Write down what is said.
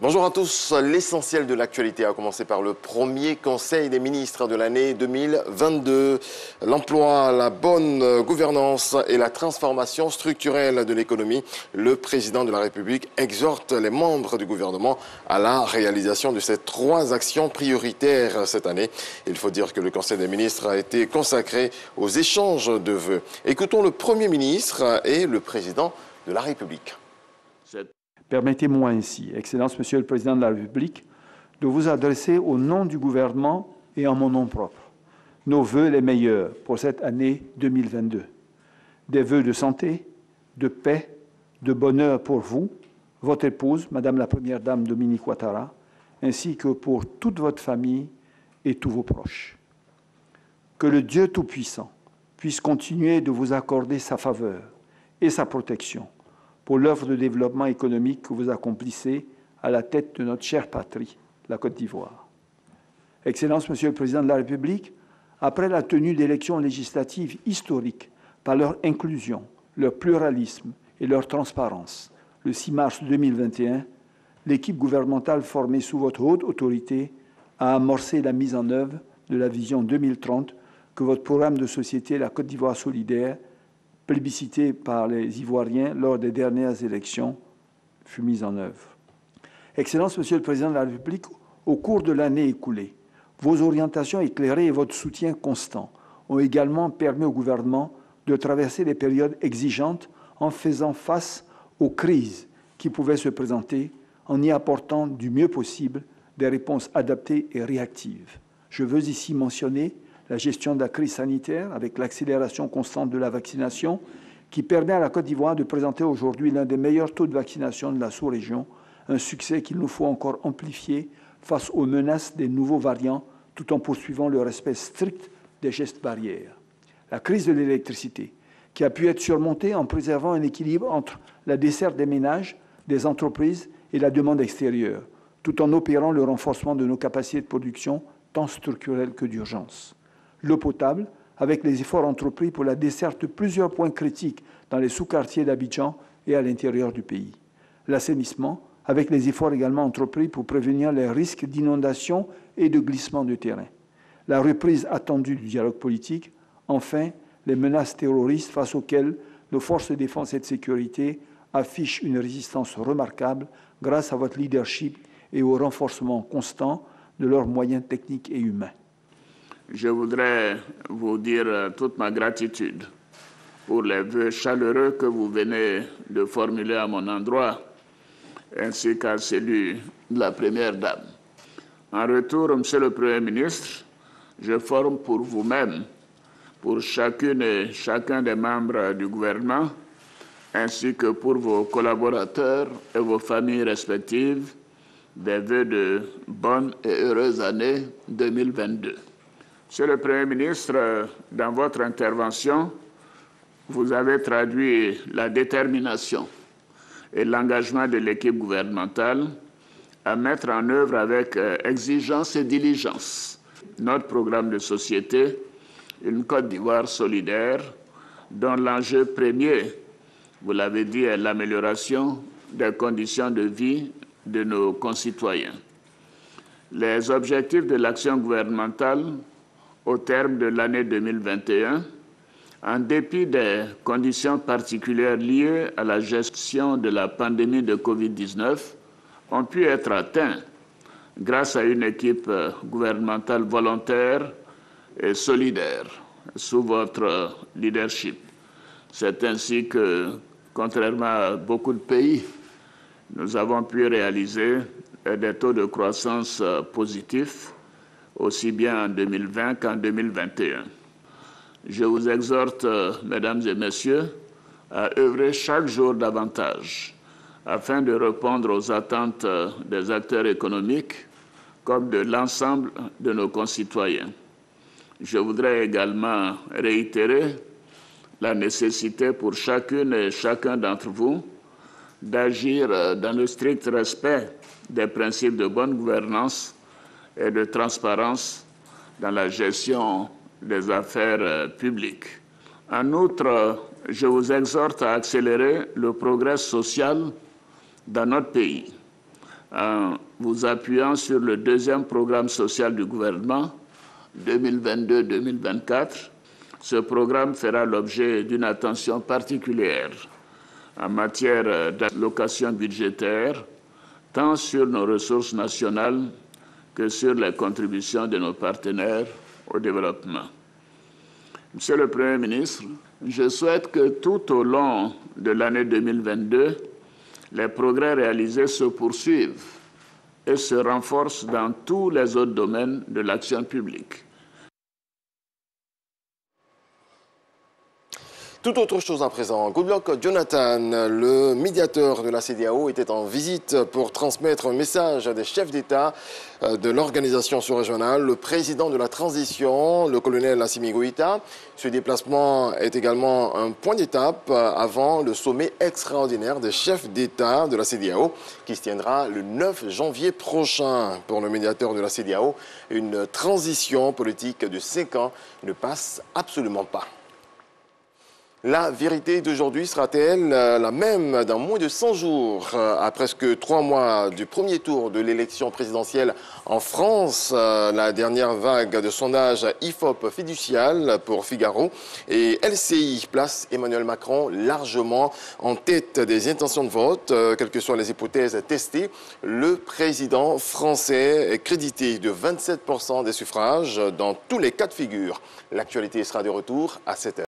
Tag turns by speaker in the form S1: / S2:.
S1: Bonjour à tous. L'essentiel de l'actualité a commencé par le premier Conseil des ministres de l'année 2022. L'emploi, la bonne gouvernance et la transformation structurelle de l'économie. Le président de la République exhorte les membres du gouvernement à la réalisation de ces 3 actions prioritaires cette année. Il faut dire que le Conseil des ministres a été consacré aux échanges de vœux. Écoutons le Premier ministre et le président de la République.
S2: Permettez-moi ainsi, Excellence Monsieur le Président de la République, de vous adresser au nom du gouvernement et en mon nom propre nos vœux les meilleurs pour cette année 2022. Des vœux de santé, de paix, de bonheur pour vous, votre épouse, Madame la Première Dame Dominique Ouattara, ainsi que pour toute votre famille et tous vos proches. Que le Dieu Tout-Puissant puisse continuer de vous accorder sa faveur et sa protection pour l'œuvre de développement économique que vous accomplissez à la tête de notre chère patrie, la Côte d'Ivoire. Excellence, Monsieur le Président de la République, après la tenue d'élections législatives historiques par leur inclusion, leur pluralisme et leur transparence, le 6 mars 2021, l'équipe gouvernementale formée sous votre haute autorité a amorcé la mise en œuvre de la vision 2030 que votre programme de société, la Côte d'Ivoire solidaire, plébiscité par les Ivoiriens lors des dernières élections, fut mise en œuvre. Excellence, Monsieur le Président de la République, au cours de l'année écoulée, vos orientations éclairées et votre soutien constant ont également permis au gouvernement de traverser des périodes exigeantes en faisant face aux crises qui pouvaient se présenter, en y apportant du mieux possible des réponses adaptées et réactives. Je veux ici mentionner la gestion de la crise sanitaire avec l'accélération constante de la vaccination qui permet à la Côte d'Ivoire de présenter aujourd'hui l'un des meilleurs taux de vaccination de la sous-région, un succès qu'il nous faut encore amplifier face aux menaces des nouveaux variants tout en poursuivant le respect strict des gestes barrières. La crise de l'électricité qui a pu être surmontée en préservant un équilibre entre la desserte des ménages, des entreprises et la demande extérieure, tout en opérant le renforcement de nos capacités de production tant structurelles que d'urgence. L'eau potable, avec les efforts entrepris pour la desserte de plusieurs points critiques dans les sous-quartiers d'Abidjan et à l'intérieur du pays. L'assainissement, avec les efforts également entrepris pour prévenir les risques d'inondation et de glissement de terrain. La reprise attendue du dialogue politique. Enfin, les menaces terroristes face auxquelles nos forces de défense et de sécurité affichent une résistance remarquable grâce à votre leadership et au renforcement constant de leurs moyens techniques et humains.
S3: Je voudrais vous dire toute ma gratitude pour les vœux chaleureux que vous venez de formuler à mon endroit, ainsi qu'à celui de la Première Dame. En retour, Monsieur le Premier ministre, je forme pour vous-même, pour chacune et chacun des membres du gouvernement, ainsi que pour vos collaborateurs et vos familles respectives, des vœux de bonne et heureuse année 2022. Monsieur le Premier ministre, dans votre intervention, vous avez traduit la détermination et l'engagement de l'équipe gouvernementale à mettre en œuvre avec exigence et diligence notre programme de société, une Côte d'Ivoire solidaire, dont l'enjeu premier, vous l'avez dit, est l'amélioration des conditions de vie de nos concitoyens. Les objectifs de l'action gouvernementale au terme de l'année 2021, en dépit des conditions particulières liées à la gestion de la pandémie de Covid-19, ont pu être atteints grâce à une équipe gouvernementale volontaire et solidaire sous votre leadership. C'est ainsi que, contrairement à beaucoup de pays, nous avons pu réaliser des taux de croissance positifs, aussi bien en 2020 qu'en 2021. Je vous exhorte, mesdames et messieurs, à œuvrer chaque jour davantage afin de répondre aux attentes des acteurs économiques comme de l'ensemble de nos concitoyens. Je voudrais également réitérer la nécessité pour chacune et chacun d'entre vous d'agir dans le strict respect des principes de bonne gouvernance et de transparence dans la gestion des affaires publiques. En outre, je vous exhorte à accélérer le progrès social dans notre pays en vous appuyant sur le deuxième programme social du gouvernement 2022-2024. Ce programme fera l'objet d'une attention particulière en matière d'allocation budgétaire, tant sur nos ressources nationales que sur les contributions de nos partenaires au développement. Monsieur le Premier ministre, je souhaite que tout au long de l'année 2022, les progrès réalisés se poursuivent et se renforcent dans tous les autres domaines de l'action publique.
S1: Tout autre chose à présent. Goodluck Jonathan, le médiateur de la CEDEAO, était en visite pour transmettre un message des chefs d'État de l'organisation sous-régionale, le président de la transition, le colonel Assimi Goïta. Ce déplacement est également un point d'étape avant le sommet extraordinaire des chefs d'État de la CEDEAO qui se tiendra le 9 janvier prochain. Pour le médiateur de la CEDEAO, une transition politique de 5 ans ne passe absolument pas. La vérité d'aujourd'hui sera-t-elle la même dans moins de 100 jours? À presque 3 mois du premier tour de l'élection présidentielle en France, la dernière vague de sondage IFOP fiducial pour Figaro et LCI place Emmanuel Macron largement en tête des intentions de vote. Quelles que soient les hypothèses testées, le président français est crédité de 27% des suffrages dans tous les cas de figure. L'actualité sera de retour à 7h.